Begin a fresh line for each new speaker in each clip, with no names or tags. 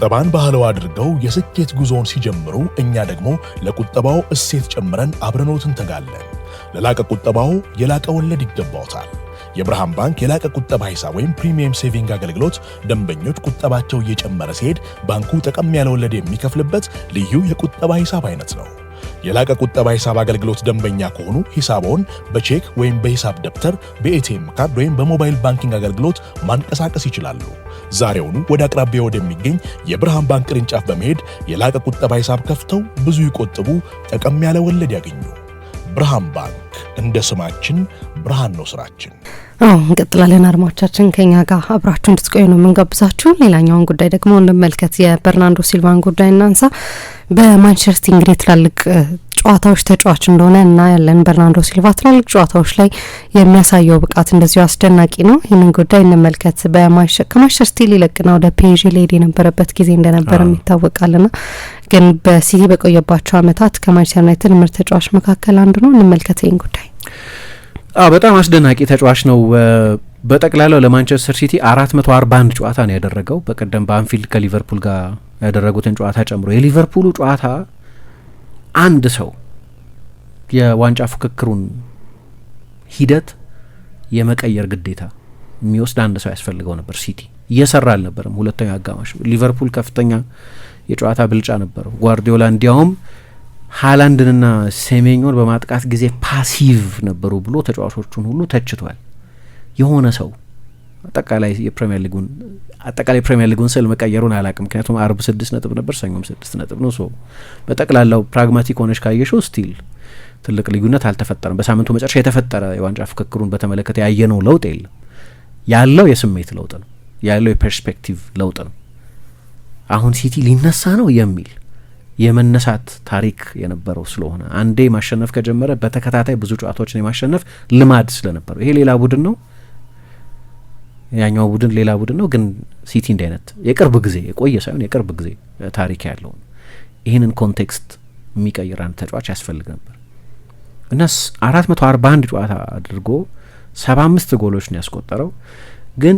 ቁጠባን ባህላዊ አድርገው የስኬት ጉዞውን ሲጀምሩ እኛ ደግሞ ለቁጠባው እሴት ጨምረን አብረኖት እንተጋለን። ለላቀ ቁጠባው የላቀ ወለድ ይገባዎታል። የብርሃን ባንክ የላቀ ቁጠባ ሂሳብ ወይም ፕሪሚየም ሴቪንግ አገልግሎት ደንበኞች ቁጠባቸው እየጨመረ ሲሄድ ባንኩ ጠቀም ያለ ወለድ የሚከፍልበት ልዩ የቁጠባ ሂሳብ አይነት ነው። የላቀ ቁጠባ ሂሳብ አገልግሎት ደንበኛ ከሆኑ ሂሳቦን በቼክ ወይም በሂሳብ ደብተር፣ በኤቲኤም ካርድ ወይም በሞባይል ባንኪንግ አገልግሎት ማንቀሳቀስ ይችላሉ። ዛሬውኑ ወደ አቅራቢያው ወደሚገኝ የብርሃን ባንክ ቅርንጫፍ በመሄድ የላቀ ቁጠባ ሂሳብ ከፍተው ብዙ ይቆጥቡ፣ ጠቀም ያለ ወለድ ያገኙ። ብርሃን ባንክ፣ እንደ ስማችን ብርሃን ነው ስራችን።
እንቀጥላለን። አድማጮቻችን ከኛ ጋር አብራችሁ እንድትቆዩ ነው የምንጋብዛችሁ። ሌላኛውን ጉዳይ ደግሞ እንመልከት። የበርናርዶ ሲልቫን ጉዳይ እናንሳ። በማንቸስተር ሲቲ እንግዲህ ትላልቅ ጨዋታዎች ተጫዋች እንደሆነ እና ያለን በርናርዶ ሲልቫ ትላልቅ ጨዋታዎች ላይ የሚያሳየው ብቃት እንደዚሁ አስደናቂ ነው። ይህንን ጉዳይ እንመልከት። ከማንቸስተር ሲቲ ሊለቅና ወደ ፒኤስጂ ሊሄድ የነበረበት ጊዜ እንደነበረ ይታወቃልና ግን በሲቲ በቆየባቸው ዓመታት ከማንቸስተር ዩናይትድ ምርጥ ተጫዋች መካከል አንዱ ነው። እንመልከት ይህን ጉዳይ።
በጣም አስደናቂ ተጫዋች ነው። በጠቅላላው ለማንቸስተር ሲቲ 441 ጨዋታ ነው ያደረገው። በቀደም በአንፊልድ ከሊቨርፑል ጋር ያደረጉትን ጨዋታ ጨምሮ የሊቨርፑሉ ጨዋታ አንድ ሰው የዋንጫ ፉክክሩን ሂደት የመቀየር ግዴታ የሚወስድ አንድ ሰው ያስፈልገው ነበር። ሲቲ እየሰራ አልነበረም። ሁለተኛው አጋማሽ ሊቨርፑል ከፍተኛ የጨዋታ ብልጫ ነበረው። ጓርዲዮላ እንዲያውም ሃላንድንና ሴሜኞን በማጥቃት ጊዜ ፓሲቭ ነበሩ ብሎ ተጫዋቾቹን ሁሉ ተችቷል። የሆነ ሰው አጠቃላይ ፕሪሚየር ሊጉን ስል መቀየሩን አላውቅም። ምክንያቱም አርብ 6 ነጥብ ነበር፣ ሰኞም 6 ነጥብ ነው። ሶ በጠቅላላው ፕራግማቲክ ሆነሽ ካየሽው ስቲል ትልቅ ልዩነት አልተፈጠረም። በሳምንቱ መጨረሻ የተፈጠረ የዋንጫ ፍክክሩን በተመለከተ ያየነው ለውጥ የለም። ያለው የስሜት ለውጥ ነው፣ ያለው የፐርስፔክቲቭ ለውጥ ነው። አሁን ሲቲ ሊነሳ ነው የሚል የመነሳት ታሪክ የነበረው ስለሆነ አንዴ ማሸነፍ ከጀመረ በተከታታይ ብዙ ጨዋታዎችን የማሸነፍ ልማድ ስለነበረው ይሄ ሌላ ቡድን ነው፣ ያኛው ቡድን ሌላ ቡድን ነው። ግን ሲቲ እንዲህ አይነት የቅርብ ጊዜ የቆየ ሳይሆን የቅርብ ጊዜ ታሪክ ያለው ይህንን ኮንቴክስት የሚቀይር አንድ ተጫዋች ያስፈልግ ነበር እና 441 ጨዋታ አድርጎ 75 ጎሎች ነው ያስቆጠረው። ግን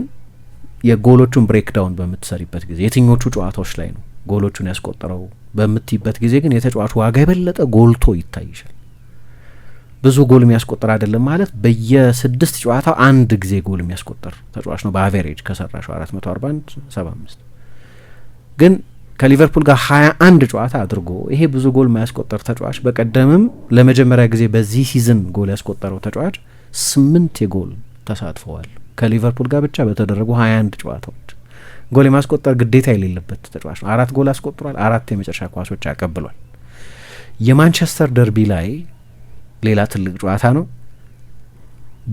የጎሎቹን ብሬክዳውን በምትሰሪበት ጊዜ የትኞቹ ጨዋታዎች ላይ ነው ጎሎቹን ያስቆጠረው በምትይበት ጊዜ ግን የተጫዋቹ ዋጋ የበለጠ ጎልቶ ይታይሻል። ብዙ ጎል የሚያስቆጥር አይደለም ማለት በየ6 ጨዋታው አንድ ጊዜ ጎል የሚያስቆጥር ተጫዋች ነው በአቬሬጅ ከሰራሽው 441 75። ግን ከሊቨርፑል ጋር 21 ጨዋታ አድርጎ ይሄ ብዙ ጎል የማያስቆጥር ተጫዋች በቀደምም ለመጀመሪያ ጊዜ በዚህ ሲዝን ጎል ያስቆጠረው ተጫዋች 8 የጎል ተሳትፈዋል። ከሊቨርፑል ጋር ብቻ በተደረጉ 21 ጨዋታዎች ጎል የማስቆጠር ግዴታ የሌለበት ተጫዋች ነው። 4 ጎል አስቆጥሯል፣ 4 የመጨረሻ ኳሶች ያቀብሏል። የማንቸስተር ደርቢ ላይ ሌላ ትልቅ ጨዋታ ነው።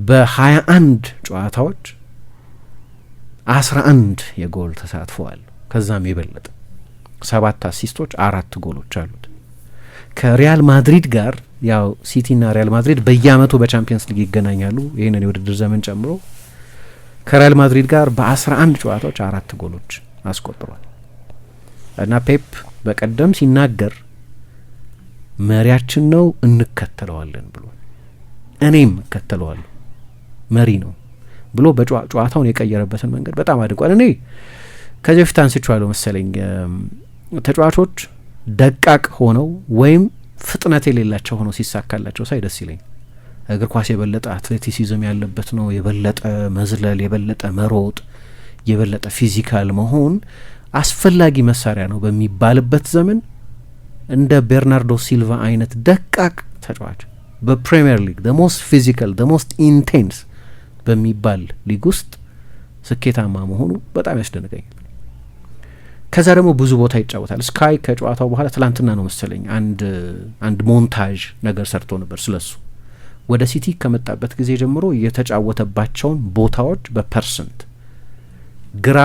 በ21 ጨዋታዎች 11 የጎል ተሳትፈዋል። ከዛም የበለጠ 7 አሲስቶች፣ 4 ጎሎች አሉት። ከሪያል ማድሪድ ጋር ያው ሲቲና ሪያል ማድሪድ በየአመቱ በቻምፒየንስ ሊግ ይገናኛሉ ይህንን የውድድር ዘመን ጨምሮ። ከሪያል ማድሪድ ጋር በ11 ጨዋታዎች 4 ጎሎች አስቆጥሯል እና ፔፕ በቀደም ሲናገር መሪያችን ነው እንከተለዋለን ብሎ እኔም እከተለዋለሁ መሪ ነው ብሎ በጨዋታውን የቀየረበትን መንገድ በጣም አድንቋል። እኔ ከዚህ በፊት አንስቼዋለሁ መሰለኝ ተጫዋቾች ደቃቅ ሆነው ወይም ፍጥነት የሌላቸው ሆነው ሲሳካላቸው ሳይ ደስ ይለኝ። እግር ኳስ የበለጠ አትሌቲሲዝም ያለበት ነው። የበለጠ መዝለል፣ የበለጠ መሮጥ፣ የበለጠ ፊዚካል መሆን አስፈላጊ መሳሪያ ነው በሚባልበት ዘመን እንደ ቤርናርዶ ሲልቫ አይነት ደቃቅ ተጫዋች በፕሪሚየር ሊግ the most physical the most intense በሚባል ሊግ ውስጥ ስኬታማ መሆኑ በጣም ያስደንቀኛል። ከዛ ደግሞ ብዙ ቦታ ይጫወታል። ስካይ ከጨዋታው በኋላ ትላንትና ነው መሰለኝ አንድ ሞንታዥ ነገር ሰርቶ ነበር ስለሱ ወደ ሲቲ ከመጣበት ጊዜ ጀምሮ የተጫወተባቸውን ቦታዎች በፐርሰንት ግራ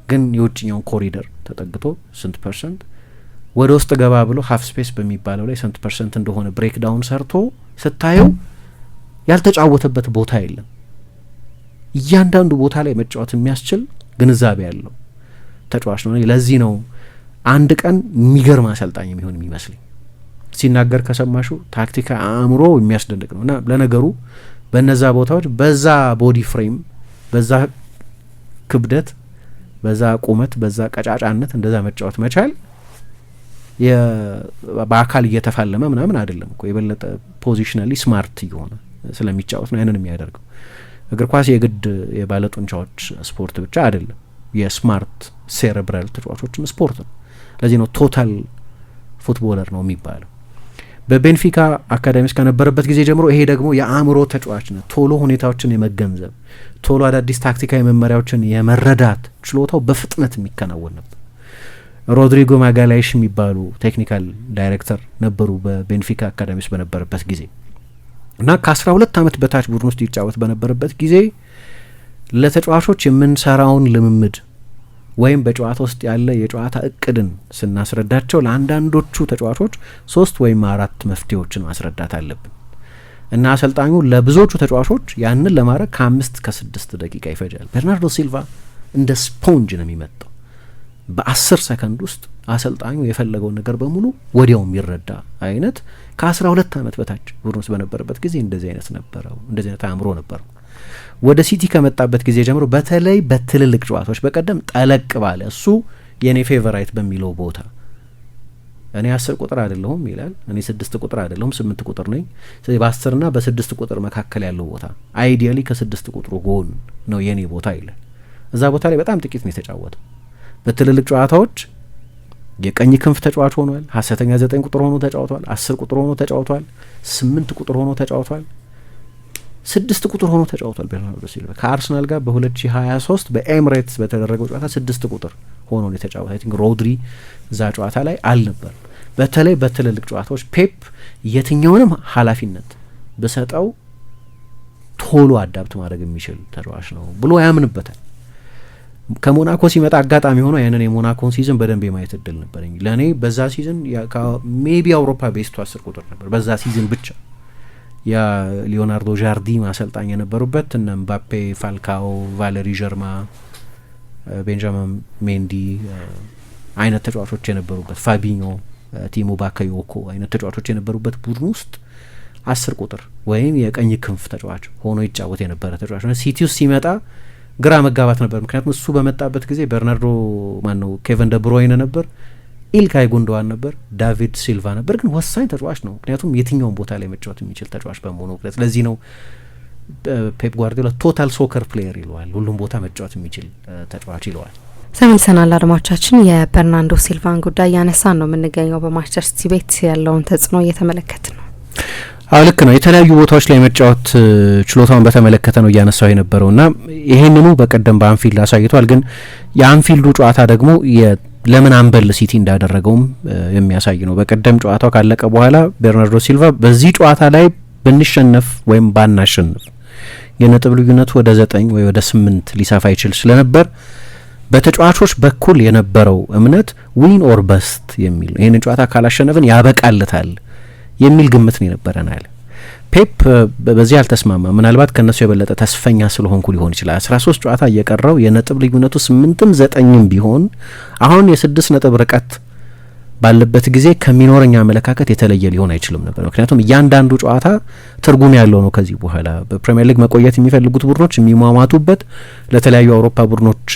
ግን የውጭኛውን ኮሪደር ተጠግቶ ስንት ፐርሰንት ወደ ውስጥ ገባ ብሎ ሀፍ ስፔስ በሚባለው ላይ ስንት ፐርሰንት እንደሆነ ብሬክዳውን ሰርቶ ስታየው ያልተጫወተበት ቦታ የለም። እያንዳንዱ ቦታ ላይ መጫወት የሚያስችል ግንዛቤ ያለው ተጫዋች ነው። ለዚህ ነው አንድ ቀን የሚገርም አሰልጣኝ የሚሆን የሚመስለኝ። ሲናገር ከሰማሹ ታክቲካ አእምሮ የሚያስደንቅ ነው እና ለነገሩ በነዛ ቦታዎች በዛ ቦዲ ፍሬም በዛ ክብደት በዛ ቁመት በዛ ቀጫጫነት እንደዛ መጫወት መቻል በአካል እየተፋለመ ምናምን አይደለም እኮ የበለጠ ፖዚሽናሊ ስማርት እየሆነ ስለሚጫወት ነው ያንን የሚያደርገው። እግር ኳስ የግድ የባለጡንቻዎች ስፖርት ብቻ አይደለም፣ የስማርት ሴሬብራል ተጫዋቾችም ስፖርት ነው። ለዚህ ነው ቶታል ፉትቦለር ነው የሚባለው። በቤንፊካ አካዳሚስ ከነበረበት ጊዜ ጀምሮ ይሄ ደግሞ የአእምሮ ተጫዋች ነው። ቶሎ ሁኔታዎችን የመገንዘብ ቶሎ አዳዲስ ታክቲካዊ መመሪያዎችን የመረዳት ችሎታው በፍጥነት የሚከናወን ነበር። ሮድሪጎ ማጋላይሽ የሚባሉ ቴክኒካል ዳይሬክተር ነበሩ በቤንፊካ አካዳሚስ በነበረበት ጊዜ እና ከ12 ዓመት በታች ቡድን ውስጥ ይጫወት በነበረበት ጊዜ ለተጫዋቾች የምንሰራውን ልምምድ ወይም በጨዋታ ውስጥ ያለ የጨዋታ እቅድን ስናስረዳቸው ለአንዳንዶቹ ተጫዋቾች 3 ወይም 4 መፍትሄዎችን ማስረዳት አለብን እና አሰልጣኙ ለብዙዎቹ ተጫዋቾች ያንን ለማድረግ ከ5 እስከ 6 ደቂቃ ይፈጃል። ቤርናርዶ ሲልቫ እንደ ስፖንጅ ነው የሚመጣው። በ10 ሰከንድ ውስጥ አሰልጣኙ የፈለገውን ነገር በሙሉ ወዲያው የሚረዳ አይነት ከ12 ዓመት በታች ቡድን ውስጥ በነበረበት ጊዜ እንደዚህ አይነት ነበረው፣ እንደዚህ አይነት አእምሮ ነበረው። ወደ ሲቲ ከመጣበት ጊዜ ጀምሮ በተለይ በትልልቅ ጨዋታዎች በቀደም ጠለቅ ባለ እሱ የኔ ፌቨራይት በሚለው ቦታ እኔ 10 ቁጥር አይደለሁም ይላል። እኔ 6 ቁጥር አይደለሁም 8 ቁጥር ነኝ። ስለዚህ በ10 እና በ6 ቁጥር መካከል ያለው ቦታ አይዲያሊ ከ6 ቁጥሩ ጎን ነው የኔ ቦታ ይላል። እዛ ቦታ ላይ በጣም ጥቂት ነው የተጫወተው። በትልልቅ ጨዋታዎች የቀኝ ክንፍ ተጫዋች ሆኗል። ሀሰተኛ 9 ቁጥር ሆኖ ተጫውቷል። 10 ቁጥር ሆኖ ተጫውቷል። 8 ቁጥር ሆኖ ተጫውቷል። 6 ቁጥር ሆኖ ተጫውቷል። ቤርናርዶ ሲልቫ ከአርሰናል ጋር በ2023 በኤምሬትስ በተደረገው ጨዋታ 6 ቁጥር ሆኖ ነው የተጫወተው። አይ ቲንክ ሮድሪ እዛ ጨዋታ ላይ አልነበር። በተለይ በትልልቅ ጨዋታዎች ፔፕ የትኛውንም ኃላፊነት በሰጠው ቶሎ አዳፕት ማድረግ የሚችል ተጫዋች ነው ብሎ ያምንበታል። ከሞናኮ ሲመጣ አጋጣሚ ሆኖ ያንን የሞናኮን ሲዝን በደንብ የማየት እድል ነበረኝ። ለእኔ በዛ ሲዝን ሜቢ አውሮፓ ቤስቱ 10 ቁጥር ነበር በዛ ሲዝን ብቻ። የሊዮናርዶ ጃርዲን አሰልጣኝ የነበሩበት እነ ምባፔ፣ ፋልካኦ፣ ቫሌሪ ጀርማ፣ ቤንጃሚን ሜንዲ አይነት ተጫዋቾች የነበሩበት፣ ፋቢኞ፣ ቲሞ ባካዮኮ አይነት ተጫዋቾች የነበሩበት ቡድን ውስጥ 10 ቁጥር ወይም የቀኝ ክንፍ ተጫዋች ሆኖ ይጫወት የነበረ ተጫዋች ነው። ሲቲ ውስጥ ሲመጣ ግራ መጋባት ነበር። ምክንያቱም እሱ በመጣበት ጊዜ ቤርናርዶ ማነው ኬቨን ደብሮይነ ነበር፣ ኢልካይ ጉንዶዋን ነበር፣ ዳቪድ ሲልቫ ነበር። ግን ወሳኝ ተጫዋች ነው፣ ምክንያቱም የትኛውን ቦታ ላይ መጫወት የሚችል ተጫዋች በመሆኑ ምክንያት። ለዚህ ነው ፔፕ ጓርዲዮላ ቶታል ሶከር ፕሌየር ይለዋል፣ ሁሉም ቦታ መጫወት የሚችል ተጫዋች ይለዋል።
ተመልሰናል አድማጮቻችን። የበርናርዶ ሲልቫን ጉዳይ ያነሳን ነው የምንገኘው። በማንቸስተር ሲቲ ቤት ያለውን ተጽዕኖ እየተመለከትን ነው።
ልክ ነው። የተለያዩ ቦታዎች ላይ መጫወት ችሎታውን በተመለከተ ነው እያነሳው የነበረውና ይሄንኑ በቀደም በአንፊልድ አሳይቷል። ግን የአንፊልዱ ጨዋታ ደግሞ ለምን አንበል ሲቲ እንዳደረገውም የሚያሳይ ነው። በቀደም ጨዋታው ካለቀ በኋላ ቤርናርዶ ሲልቫ በዚህ ጨዋታ ላይ ብንሸነፍ ወይም ባናሸንፍ የነጥብ ልዩነቱ ወደ 9 ወይ ወደ 8 ሊሰፋ ይችል ስለነበር በተጫዋቾች በኩል የነበረው እምነት ዊን ኦር በስት የሚል ይህንን ጨዋታ ካላሸነፍን ያበቃለታል የሚል ግምት ነው የነበረን አለ። ፔፕ በዚህ አልተስማማ። ምናልባት ከነሱ የበለጠ ተስፈኛ ስለሆንኩ ሊሆን ይችላል። 13 ጨዋታ እየቀረው የነጥብ ልዩነቱ 8ም 9ም ቢሆን አሁን የ6 ነጥብ ርቀት ባለበት ጊዜ ከሚኖረኛ አመለካከት የተለየ ሊሆን አይችልም ነበር። ምክንያቱም እያንዳንዱ ጨዋታ ትርጉም ያለው ነው። ከዚህ በኋላ በፕሪሚየር ሊግ መቆየት የሚፈልጉት ቡድኖች የሚሟሟቱበት፣ ለተለያዩ አውሮፓ ቡድኖች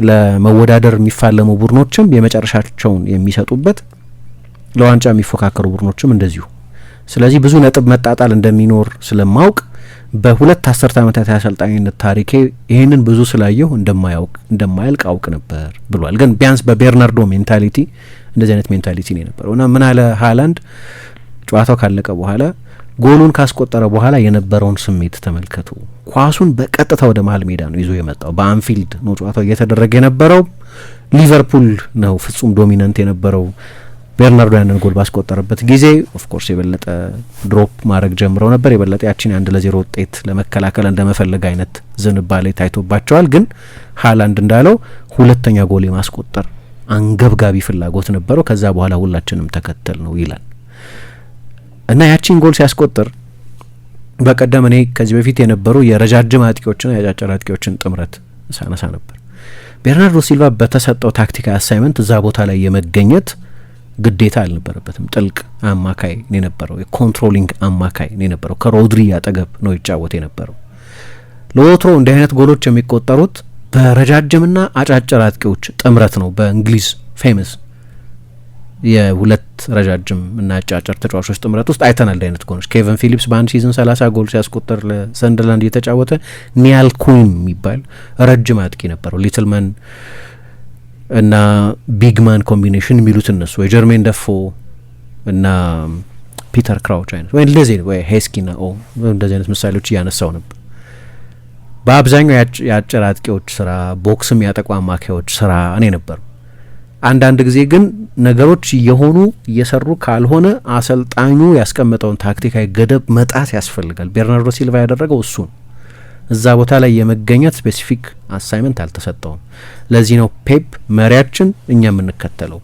ለመወዳደር የሚፋለሙ ቡድኖችም የመጨረሻቸውን የሚሰጡበት፣ ለዋንጫ የሚፎካከሩ ቡድኖችም እንደዚሁ። ስለዚህ ብዙ ነጥብ መጣጣል እንደሚኖር ስለማውቅ በሁለት አስርተ ዓመታት የአሰልጣኝነት ታሪኬ ይህንን ብዙ ስላየሁ እንደማያልቅ አውቅ ነበር ብሏል። ግን ቢያንስ በቤርናርዶ ሜንታሊቲ እንደዚህ አይነት ሜንታሊቲ ነው የነበረው እና ምን አለ ሃላንድ ጨዋታው ካለቀ በኋላ ጎሉን ካስቆጠረ በኋላ የነበረውን ስሜት ተመልከቱ። ኳሱን በቀጥታ ወደ መሀል ሜዳ ነው ይዞ የመጣው። በአንፊልድ ነው ጨዋታው እየተደረገ የነበረው። ሊቨርፑል ነው ፍጹም ዶሚናንት የነበረው። ቤርናርዶ ያንን ጎል ባስቆጠረበት ጊዜ ኦፍኮርስ የበለጠ ድሮፕ ማድረግ ጀምረው ነበር። የበለጠ ያችን 1-0 ውጤት ለመከላከል እንደመፈለግ አይነት ዝንባሌ ታይቶባቸዋል። ግን ሃላንድ እንዳለው ሁለተኛ ጎል የማስቆጠር አንገብጋቢ ፍላጎት ነበረው። ከዛ በኋላ ሁላችንም ተከተል ነው ይላል እና ያቺን ጎል ሲያስቆጥር በቀደም እኔ ከዚህ በፊት የነበሩ የረጃጅም አጥቂዎችና የአጫጭር አጥቂዎችን ጥምረት ሳነሳ ነበር። ቤርናርዶ ሲልቫ በተሰጠው ታክቲካዊ አሳይመንት እዛ ቦታ ላይ የመገኘት ግዴታ አልነበረበትም። ጥልቅ አማካይ ነው የነበረው፣ የኮንትሮሊንግ አማካይ ነው የነበረው። ከሮድሪ አጠገብ ነው ይጫወት የነበረው። ለወትሮ እንዲህ አይነት ጎሎች የሚቆጠሩት በረጃጅምና አጫጭር አጥቂዎች ጥምረት ነው በእንግሊዝ ፌመስ የሁለት ረጃጅም እና አጫጭር ተጫዋቾች ጥምረት ውስጥ አይተናል አይነት ጎኖች። ኬቨን ፊሊፕስ በአንድ ሲዝን 30 ጎል ሲያስቆጥር ለሰንደርላንድ እየተጫወተ ኒያል ኩዊን የሚባል ረጅም አጥቂ ነበረው። ሊትልመን እና ቢግማን ኮምቢኔሽን የሚሉት እነሱ የጀርሜን ደፎ እና ፒተር ክራውች አይነት ወይ እንደዚህ ወይ ሄስኪና እንደዚህ አይነት ምሳሌዎች እያነሳው ነበር። በአብዛኛው የአጭር አጥቂዎች ስራ፣ ቦክስም ያጠቁ አማካዮች ስራ እኔ ነበር። አንዳንድ ጊዜ ግን ነገሮች እየሆኑ እየሰሩ ካልሆነ አሰልጣኙ ያስቀመጠውን ታክቲካዊ ገደብ መጣስ ያስፈልጋል። ቤርናርዶ ሲልቫ ያደረገው እሱን እዛ ቦታ ላይ የመገኘት ስፔሲፊክ አሳይመንት አልተሰጠውም። ለዚህ ነው ፔፕ መሪያችን እኛ የምንከተለው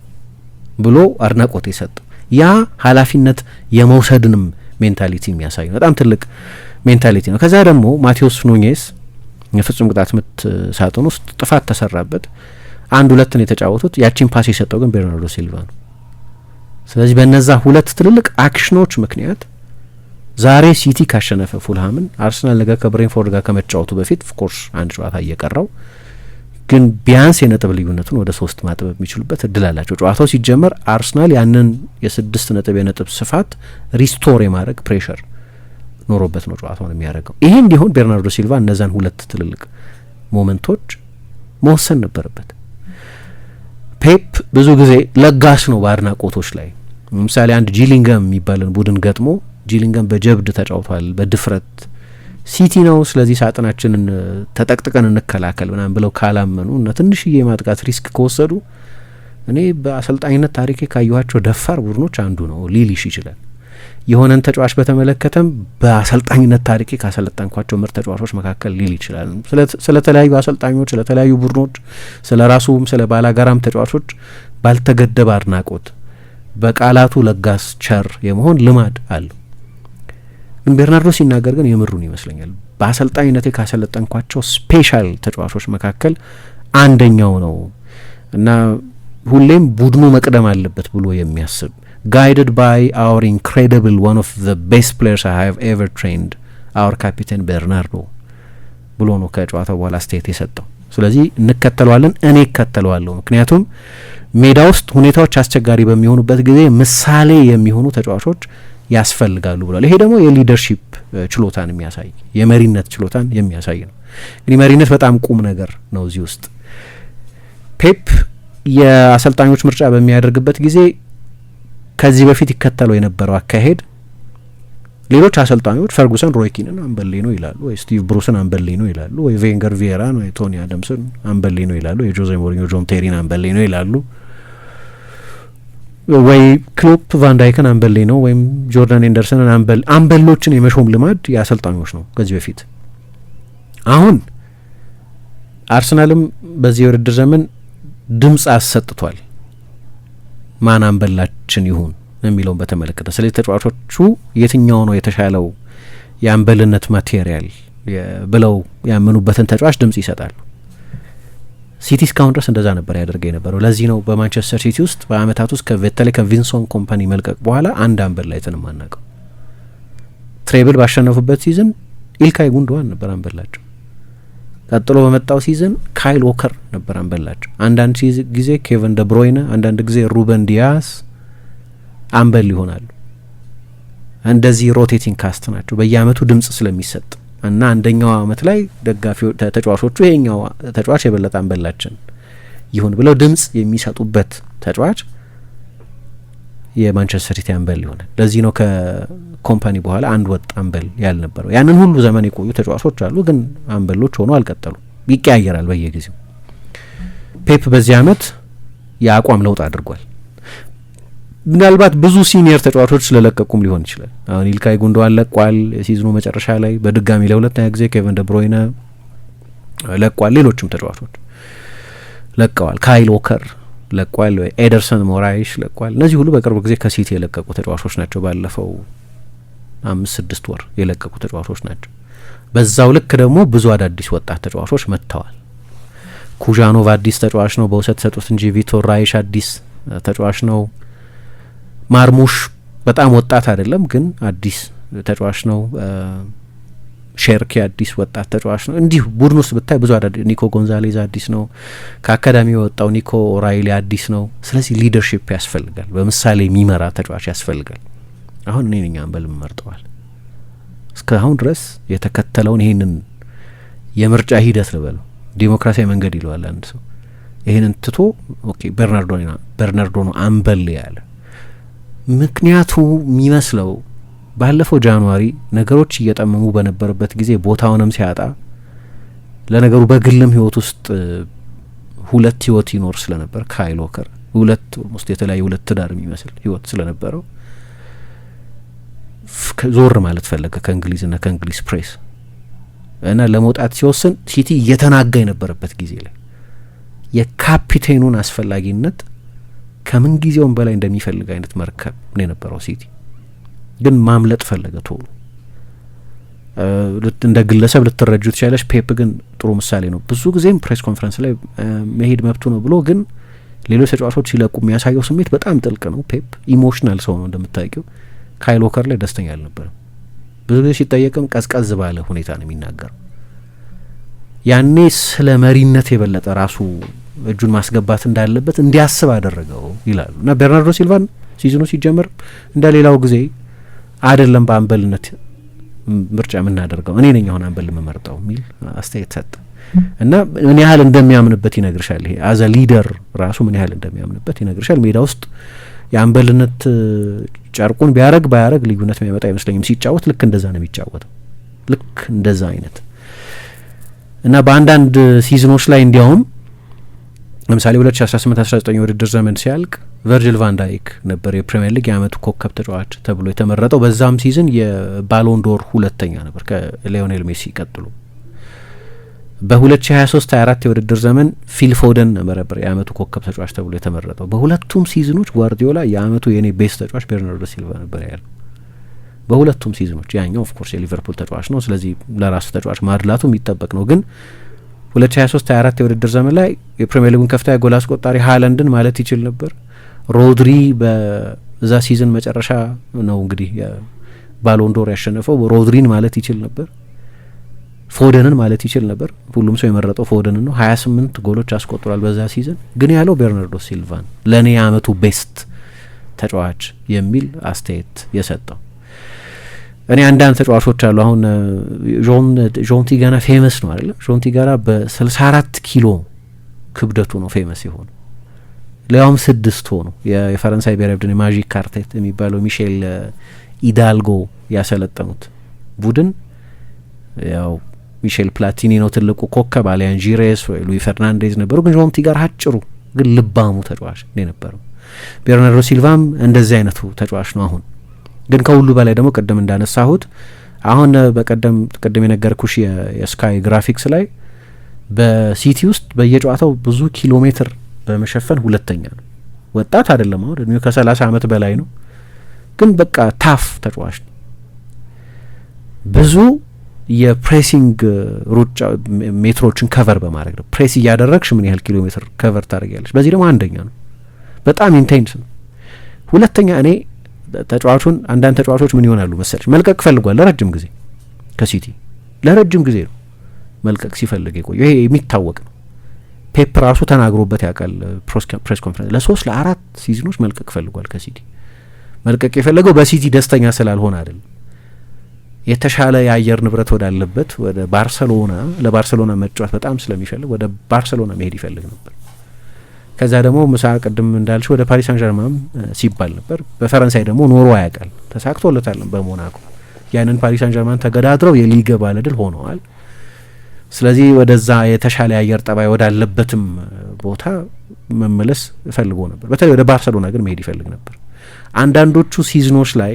ብሎ አድናቆት የሰጠው። ያ ኃላፊነት የመውሰድንም ሜንታሊቲ የሚያሳይ ነው። በጣም ትልቅ ሜንታሊቲ ነው። ከዛ ደግሞ ማቴዎስ ኑኔዝ የፍጹም ቅጣት ምት ሳጥን ውስጥ ጥፋት ተሰራበት። 1-2 ነው የተጫወቱት። ያቺን ፓስ የሰጠው ግን ቤርናርዶ ሲልቫ ነው። ስለዚህ በእነዛ ሁለት ትልልቅ አክሽኖች ምክንያት ዛሬ ሲቲ ካሸነፈ ፉልሃምን አርሰናል ነገ ከብሬንፎርድ ጋር ከመጫወቱ በፊት ኦፍኮርስ አንድ ጨዋታ እየቀረው ግን ቢያንስ የነጥብ ልዩነቱን ወደ 3 ማጥበብ የሚችሉበት እድል አላቸው። ጨዋታው ሲጀመር አርሰናል ያንን የ6 ነጥብ የነጥብ ስፋት ሪስቶር የማድረግ ፕሬሸር ኖሮበት ነው ጨዋታውን የሚያደርገው። ይሄ እንዲሆን ቤርናርዶ ሲልቫ እነዛን ሁለት ትልልቅ ሞመንቶች መወሰን ነበረበት። ፔፕ ብዙ ጊዜ ለጋስ ነው በአድናቆቶች ላይ። ለምሳሌ አንድ ጂሊንገም የሚባልን ቡድን ገጥሞ ጂሊንገም በጀብድ ተጫውቷል፣ በድፍረት ሲቲ ነው ስለዚህ ሳጥናችንን ተጠቅጥቀን እንከላከል ምናምን ብለው ካላመኑ እና ትንሽዬ ማጥቃት ሪስክ ከወሰዱ እኔ በአሰልጣኝነት ታሪኬ ካየኋቸው ደፋር ቡድኖች አንዱ ነው ሊልሽ ይችላል። የሆነን ተጫዋች በተመለከተም በአሰልጣኝነት ታሪኬ ካሰለጠንኳቸው ምርጥ ተጫዋቾች መካከል ሊል ይችላል። ስለተለያዩ አሰልጣኞች፣ ስለተለያዩ ቡድኖች፣ ስለ ራሱም ስለ ባላጋራም ተጫዋቾች ባልተገደበ አድናቆት በቃላቱ ለጋስ ቸር የመሆን ልማድ አለው። ግን ቤርናርዶ ሲናገር ግን የምሩን ይመስለኛል። በአሰልጣኝነቴ ካሰለጠንኳቸው ስፔሻል ተጫዋቾች መካከል አንደኛው ነው እና ሁሌም ቡድኑ መቅደም አለበት ብሎ የሚያስብ guided by our incredible one of the best players I have ever trained our captain Bernardo ብሎ ነው ከጨዋታው በኋላ አስተያየት የሰጠው። ስለዚህ እንከተለዋለን፣ እኔ እከተለዋለሁ። ምክንያቱም ሜዳ ውስጥ ሁኔታዎች አስቸጋሪ በሚሆኑበት ጊዜ ምሳሌ የሚሆኑ ተጫዋቾች ያስፈልጋሉ ብሏል። ይሄ ደግሞ የሊደርሺፕ ችሎታን የሚያሳይ የመሪነት ችሎታን የሚያሳይ ነው። እንግዲህ መሪነት በጣም ቁም ነገር ነው። እዚህ ውስጥ ፔፕ የአሰልጣኞች ምርጫ በሚያደርግበት ጊዜ ከዚህ በፊት ይከተለው የነበረው አካሄድ ሌሎች አሰልጣኞች ፈርጉሰን ሮይኪንን አንበሌ ነው ይላሉ፣ ወይ ስቲቭ ብሩስን አንበሌ ነው ይላሉ፣ ወይ ቬንገር ቪዬራን ወይ ቶኒ አደምስን አንበሌ ነው ይላሉ፣ የጆዜ ሞሪኞ ጆን ቴሪን አንበሌ ነው ይላሉ፣ ወይ ክሎፕ ቫንዳይክን አንበሌ ነው ወይም ጆርዳን ኤንደርሰንን አንበሎችን የመሾም ልማድ የአሰልጣኞች ነው ከዚህ በፊት። አሁን አርሰናልም በዚህ የውድድር ዘመን ድምጽ አሰጥቷል ማን አንበላችን ይሁን የሚለውን በተመለከተ። ስለዚህ ተጫዋቾቹ የትኛው ነው የተሻለው የአንበልነት ማቴሪያል ብለው ያመኑበትን ተጫዋች ድምጽ ይሰጣሉ። ሲቲ እስካሁን ድረስ እንደዛ ነበር ያደርገ የነበረው። ለዚህ ነው በማንቸስተር ሲቲ ውስጥ በአመታት ውስጥ በተለይ ከቪንሶን ኮምፓኒ መልቀቅ በኋላ አንድ አንበል ላይ ተንማናቀው። ትሬብል ባሸነፉበት ሲዝን ኢልካይ ጉንዶዋን ነበር አንበላቸው። ቀጥሎ በመጣው ሲዝን ካይል ዎከር ነበር አንበላቸው። አንዳንድ ጊዜ ኬቨን ደብሮይነ፣ አንዳንድ ጊዜ ሩበን ዲያስ አንበል ይሆናሉ። እንደዚህ ሮቴቲንግ ካስት ናቸው በየአመቱ ድምጽ ስለሚሰጥ እና አንደኛው አመት ላይ ደጋፊዎች ተጫዋቾቹ ይሄኛው ተጫዋች የበለጠ አንበላችን ይሁን ብለው ድምጽ የሚሰጡበት ተጫዋች የማንቸስተር ሲቲ አንበል ይሆናል። ለዚህ ነው ከኮምፓኒ በኋላ አንድ ወጥ አንበል ያልነበረው። ያንን ሁሉ ዘመን የቆዩ ተጫዋቾች አሉ፣ ግን አንበሎች ሆኖ አልቀጠሉ። ይቀያየራል በየጊዜው። ፔፕ በዚህ አመት የአቋም ለውጥ አድርጓል። ምናልባት ብዙ ሲኒየር ተጫዋቾች ስለለቀቁም ሊሆን ይችላል። አሁን ኢልካይ ጉንዶዋን ለቋል የሲዝኑ መጨረሻ ላይ፣ በድጋሚ ለሁለተኛ ጊዜ ኬቨን ደብሮይነ ለቋል፣ ሌሎችም ተጫዋቾች ለቀዋል። ካይል ዎከር ለቋል፣ ኤደርሰን ሞራይሽ ለቋል። እነዚህ ሁሉ በቅርብ ጊዜ ከሲቲ የለቀቁ ተጫዋቾች ናቸው። ባለፈው 5-6 ወር የለቀቁ ተጫዋቾች ናቸው። በዛው ልክ ደግሞ ብዙ አዳዲስ ወጣት ተጫዋቾች መጥተዋል። ኩዣኖቭ አዲስ ተጫዋች ነው፣ በውሰት ሰጡት እንጂ ቪቶር ራይሽ አዲስ ተጫዋች ነው። ማርሙሽ በጣም ወጣት አይደለም፣ ግን አዲስ ተጫዋች ነው። ሼርኪ አዲስ ወጣት ተጫዋች ነው። እንዲሁ ቡድን ውስጥ ብታይ ብዙ ኒኮ ጎንዛሌዝ አዲስ ነው። ከአካዳሚ የወጣው ኒኮ ኦራይሊ አዲስ ነው። ስለዚህ ሊደርሺፕ ያስፈልጋል። በምሳሌ የሚመራ ተጫዋች ያስፈልጋል። አሁን እኔ ነኝ አምበል መርጠዋል። እስካሁን ድረስ የተከተለውን ይህንን የምርጫ ሂደት ልበለው ዲሞክራሲያዊ መንገድ ይለዋል አንድ ሰው። ይህንን ትቶ ኦኬ በርናርዶ ነው አምበል ያለ። ምክንያቱ የሚመስለው ባለፈው ጃንዋሪ ነገሮች እየጠመሙ በነበረበት ጊዜ ቦታውንም ሲያጣ ለነገሩ በግልም ህይወት ውስጥ ሁለት ህይወት ይኖር ስለነበር ካይል ዎከር ሁለት ኦልሞስት የተለያየ ሁለት ትዳር የሚመስል ህይወት ስለነበረው ዞር ማለት ፈለገ ከእንግሊዝና ከእንግሊዝ ፕሬስ እና ለመውጣት ሲወስን ሲቲ እየተናጋ የነበረበት ጊዜ ላይ የካፒቴኑን አስፈላጊነት ከምን ጊዜውም በላይ እንደሚፈልግ አይነት መርከብ ነው የነበረው። ሲቲ ግን ማምለጥ ፈለገ ቶሎ። እንደ ግለሰብ ልትረጁ ትችላለች። ፔፕ ግን ጥሩ ምሳሌ ነው። ብዙ ጊዜም ፕሬስ ኮንፈረንስ ላይ መሄድ መብቱ ነው ብሎ ግን ሌሎች ተጫዋቾች ሲለቁ የሚያሳየው ስሜት በጣም ጥልቅ ነው። ፔፕ ኢሞሽናል ሰው ነው እንደምታውቂው። ካይል ዎከር ላይ ደስተኛ አልነበረም። ብዙ ጊዜ ሲጠየቅም ቀዝቀዝ ባለ ሁኔታ ነው የሚናገረው። ያኔ ስለ መሪነት የበለጠ ራሱ እጁን ማስገባት እንዳለበት እንዲያስብ አደረገው ይላሉ። እና ቤርናርዶ ሲልቫን ሲዝኑ ሲጀመር እንደ ሌላው ጊዜ አይደለም በአምበልነት ምርጫ የምናደርገው እኔ ነኝ አሁን አምበል የምመርጠው የሚል አስተያየት ሰጠ። እና ምን ያህል እንደሚያምንበት ይነግርሻል። ይሄ አዘ ሊደር ራሱ ምን ያህል እንደሚያምንበት ይነግርሻል። ሜዳ ውስጥ የአምበልነት ጨርቁን ቢያረግ ባያረግ ልዩነት የሚያመጣ አይመስለኝም። ሲጫወት ልክ እንደዛ ነው የሚጫወተው፣ ልክ እንደዛ አይነት እና በአንዳንድ ሲዝኖች ላይ እንዲያውም ለምሳሌ 2018-19 የውድድር ዘመን ሲያልቅ ቨርጅል ቫን ዳይክ ነበር የፕሪሚየር ሊግ የአመቱ ኮከብ ተጫዋች ተብሎ የተመረጠው። በዛም ሲዝን የባሎንዶር ሁለተኛ ነበር ከሊዮኔል ሜሲ ቀጥሎ። በ2023-24 የውድድር ዘመን ፊል ፎደን ነበር የአመቱ ኮከብ ተጫዋች ተብሎ የተመረጠው። በሁለቱም ሲዝኖች ጓርዲዮላ የአመቱ የኔ ቤስት ተጫዋች ቤርናርዶ ሲልቫ ነበር ያለው። በሁለቱም ሲዝኖች ያኛው ኦፍ ኮርስ የሊቨርፑል ተጫዋች ነው፣ ስለዚህ ለራሱ ተጫዋች ማድላቱ የሚጠበቅ ነው። ግን 2023-24 የውድድር ዘመን ላይ የፕሪሚየር ሊጉን ከፍተኛ ጎል አስቆጣሪ ሃላንድን ማለት ይችል ነበር። ሮድሪ በዛ ሲዝን መጨረሻ ነው እንግዲህ ባሎንዶር ያሸነፈው። ሮድሪን ማለት ይችል ነበር። ፎደንን ማለት ይችል ነበር። ሁሉም ሰው የመረጠው ፎደንን ነው። 28 ጎሎች አስቆጥሯል በዛ ሲዝን። ግን ያለው ቤርናርዶ ሲልቫን ለእኔ የአመቱ ቤስት ተጫዋች የሚል አስተያየት የሰጠው። እኔ አንዳንድ ተጫዋቾች አሉ አሁን ጆን ቲጋና ፌመስ ነው አይደለም። ጆን ቲጋና በ64 ኪሎ ክብደቱ ነው ፌመስ የሆነው። ሊያውም 6 ሆኖ የፈረንሳይ ብሔራዊ ቡድን ማጂክ ካርቴት የሚባለው ሚሼል ኢዳልጎ ያሰለጠኑት ቡድን ያው ሚሼል ፕላቲኒ ነው ትልቁ ኮከብ፣ አሊያን ጂሬስ ወይ ሉዊ ፈርናንዴዝ ነበሩ። ግን ጆን ቲጋና አጭሩ ግን ልባሙ ተጫዋች ነው የነበረው። ቤርናርዶ ሲልቫም እንደዚህ አይነቱ ተጫዋች ነው። አሁን ግን ከሁሉ በላይ ደግሞ ቅድም እንዳነሳሁት አሁን ቅድም የነገርኩሽ የስካይ ግራፊክስ ላይ በሲቲ ውስጥ በየጨዋታው ብዙ ኪሎ ሜትር በመሸፈን ሁለተኛ ነው። ወጣት አይደለም፣ አሁን እድሜው ከ30 አመት በላይ ነው። ግን በቃ ታፍ ተጫዋች ነው። ብዙ የፕሬሲንግ ሩጫ ሜትሮችን ከቨር በማድረግ ነው። ፕሬስ እያደረግሽ ምን ያህል ኪሎ ሜትር ከቨር ታደርጊያለሽ። በዚህ ደግሞ አንደኛ ነው። በጣም ኢንቴንስ ነው። ሁለተኛ እኔ ተጫዋቹን አንዳንድ ተጫዋቾች ምን ይሆናሉ መሰለሽ መልቀቅ ፈልጓል ለረጅም ጊዜ ከሲቲ ለረጅም ጊዜ ነው መልቀቅ ሲፈልግ የቆየው። ይሄ የሚታወቅ ነው። ፔፕ ራሱ ተናግሮበት ያውቃል። ፕሬስ ኮንፈረንስ ለ3 ለ4 ሲዝኖች መልቀቅ ፈልጓል ከሲቲ። መልቀቅ የፈለገው በሲቲ ደስተኛ ስላልሆነ አይደለም። የተሻለ የአየር ንብረት ወዳለበት ወደ ባርሰሎና ለባርሰሎና መጫወት በጣም ስለሚፈልግ ወደ ባርሰሎና መሄድ ይፈልግ ነበር። ከዛ ደግሞ ምሳ ቅድም እንዳልሽ ወደ ፓሪስ ሳን ጀርማን ሲባል ነበር። በፈረንሳይ ደግሞ ኖሮ ያውቃል። ተሳክቶለታል በሞናኮ። ያንን ፓሪስ ሳን ጀርማን ተገዳድረው የሊግ ባለድል ሆነዋል። ስለዚህ ወደዛ የተሻለ የአየር ጠባይ ወዳለበትም ቦታ መመለስ ፈልጎ ነበር። በተለይ ወደ ባርሰሎና ግን መሄድ ይፈልግ ነበር። አንዳንዶቹ ሲዝኖች ላይ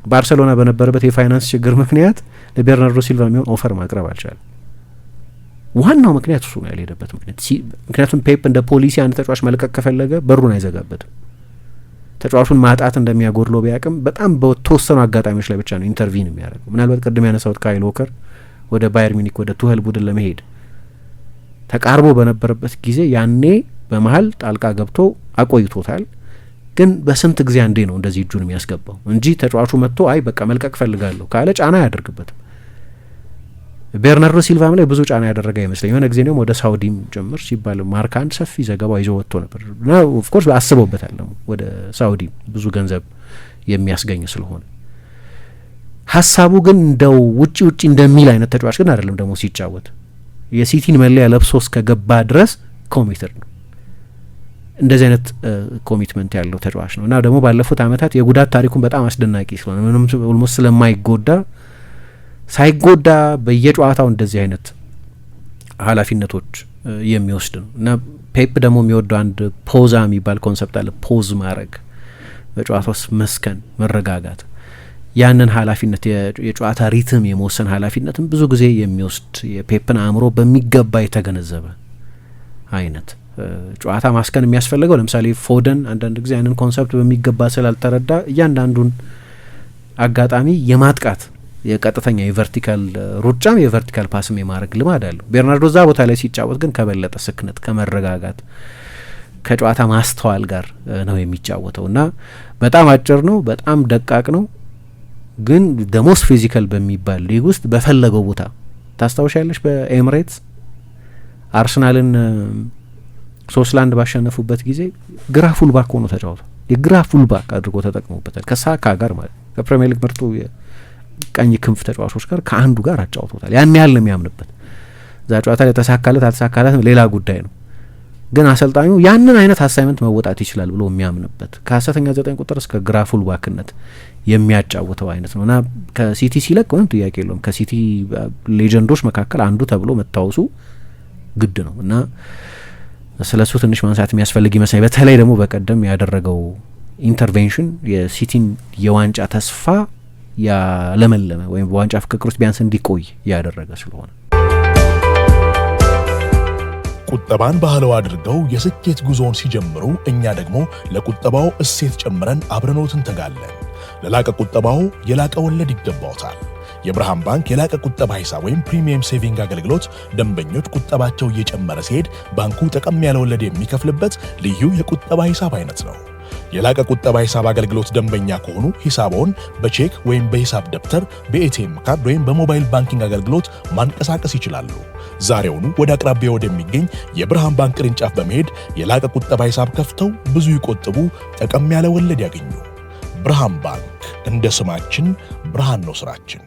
ባርሰሎና በነበረበት የፋይናንስ ችግር ምክንያት ለቤርናርዶ ሲልቫ የሚሆን ኦፈር ማቅረብ አልቻለም። ዋናው ምክንያት እሱ ነው ያልሄደበት ምክንያት። ምክንያቱም ፔፕ እንደ ፖሊሲ አንድ ተጫዋች መልቀቅ ከፈለገ በሩን አይዘጋበትም። ተጫዋቹን ማጣት እንደሚያጎድለው ቢያቅም በጣም በተወሰኑ አጋጣሚዎች ላይ ብቻ ነው ኢንተርቪን የሚያደርገው። ምናልባት ቅድም ያነሳሁት ካይል ዎከር ወደ ባየር ሚኒክ ወደ ቱሄል ቡድን ለመሄድ ተቃርቦ በነበረበት ጊዜ ያኔ በመሀል ጣልቃ ገብቶ አቆይቶታል። ግን በስንት ጊዜ አንዴ ነው እንደዚህ እጁን የሚያስገባው እንጂ ተጫዋቹ መጥቶ አይ በቃ መልቀቅ ፈልጋለሁ ካለ ጫና አያደርግበትም። ቤርናርዶ ሲልቫም ላይ ብዙ ጫና ያደረገ ይመስለኝ። የሆነ ጊዜ ደግሞ ወደ ሳውዲም ጭምር ሲባል ማርካ አንድ ሰፊ ዘገባ ይዞ ወጥቶ ነበር እና ኦፍ ኮርስ አስበውበታል ደግሞ ወደ ሳውዲ ብዙ ገንዘብ የሚያስገኝ ስለሆነ። ሀሳቡ ግን እንደው ውጪ እንደሚል አይነት ተጫዋች ግን አይደለም። ደግሞ ሲጫወት የሲቲን መለያ ለብሶ እስከገባ ድረስ ኮሚትድ ነው። እንደዚህ አይነት ኮሚትመንት ያለው ተጫዋች ነው እና ደግሞ ባለፉት አመታት የጉዳት ታሪኩን በጣም አስደናቂ ስለሆነ ምንም ኦልሞስት ሳይጎዳ በየጨዋታው እንደዚህ አይነት ኃላፊነቶች የሚወስድ ነው እና ፔፕ ደግሞ የሚወደው አንድ ፖዛ የሚባል ኮንሰፕት አለ። ፖዝ ማድረግ፣ በጨዋታ ውስጥ መስከን፣ መረጋጋት፣ ያንን ኃላፊነት የጨዋታ ሪትም የመወሰን ኃላፊነትም ብዙ ጊዜ የሚወስድ የፔፕን አእምሮ በሚገባ የተገነዘበ አይነት ጨዋታ ማስከን የሚያስፈልገው። ለምሳሌ ፎደን አንዳንድ ጊዜ ያንን ኮንሰፕት በሚገባ ስላልተረዳ እያንዳንዱን አጋጣሚ የማጥቃት የቀጥተኛ የቨርቲካል ሩጫም የቨርቲካል ፓስም የማድረግ ልማድ አለው። ቤርናርዶ እዛ ቦታ ላይ ሲጫወት ግን ከበለጠ ስክነት፣ ከመረጋጋት፣ ከጨዋታ ማስተዋል ጋር ነው የሚጫወተው እና በጣም አጭር ነው፣ በጣም ደቃቅ ነው። ግን ደሞስ ፊዚካል በሚባል ሊግ ውስጥ በፈለገው ቦታ ታስታውሻለሽ። በኤምሬትስ አርሰናልን 3-1 ባሸነፉበት ጊዜ ግራ ፉልባክ ሆኖ ተጫውቷል። የግራ ፉልባክ አድርጎ ተጠቅሞበታል። ከሳካ ጋር ማለት ከፕሪሚየር ሊግ ምርጡ ቀኝ ክንፍ ተጫዋቾች ጋር ከአንዱ ጋር አጫውቶታል። ያን ያህል ነው የሚያምንበት። እዛ ጨዋታ ላይ ተሳካለት አልተሳካለት ሌላ ጉዳይ ነው። ግን አሰልጣኙ ያንን አይነት አሳይመንት መወጣት ይችላል ብሎ የሚያምንበት ከ9 ቁጥር እስከ ግራ ፉልባክነት የሚያጫውተው አይነት ነው እና ከሲቲ ሲለቅ ምንም ጥያቄ የለውም ከሲቲ ሌጀንዶች መካከል አንዱ ተብሎ መታወሱ ግድ ነው እና ስለሱ ትንሽ ማንሳት የሚያስፈልግ ይመስላል። በተለይ ደግሞ በቀደም ያደረገው ኢንተርቬንሽን የሲቲን የዋንጫ ተስፋ ያለመለመ ወይም በዋንጫ ፍክክር ውስጥ ቢያንስ እንዲቆይ ያደረገ ስለሆነ
ቁጠባን ባህለው አድርገው የስኬት ጉዞውን ሲጀምሩ እኛ ደግሞ ለቁጠባው እሴት ጨምረን አብረኖት እንተጋለን። ለላቀ ቁጠባው የላቀ ወለድ ይገባዎታል። የብርሃን ባንክ የላቀ ቁጠባ ሂሳብ ወይም ፕሪሚየም ሴቪንግ አገልግሎት ደንበኞች ቁጠባቸው እየጨመረ ሲሄድ ባንኩ ጠቀም ያለ ወለድ የሚከፍልበት ልዩ የቁጠባ ሂሳብ አይነት ነው። የላቀ ቁጠባ ሂሳብ አገልግሎት ደንበኛ ከሆኑ ሂሳቦን በቼክ ወይም በሂሳብ ደብተር፣ በኤቲኤም ካርድ ወይም በሞባይል ባንኪንግ አገልግሎት ማንቀሳቀስ ይችላሉ። ዛሬውኑ ወደ አቅራቢያ ወደሚገኝ የብርሃን ባንክ ቅርንጫፍ በመሄድ የላቀ ቁጠባ ሂሳብ ከፍተው ብዙ ይቆጥቡ፣ ጠቀም ያለ ወለድ ያገኙ። ብርሃን ባንክ፣ እንደ ስማችን ብርሃን ነው ስራችን።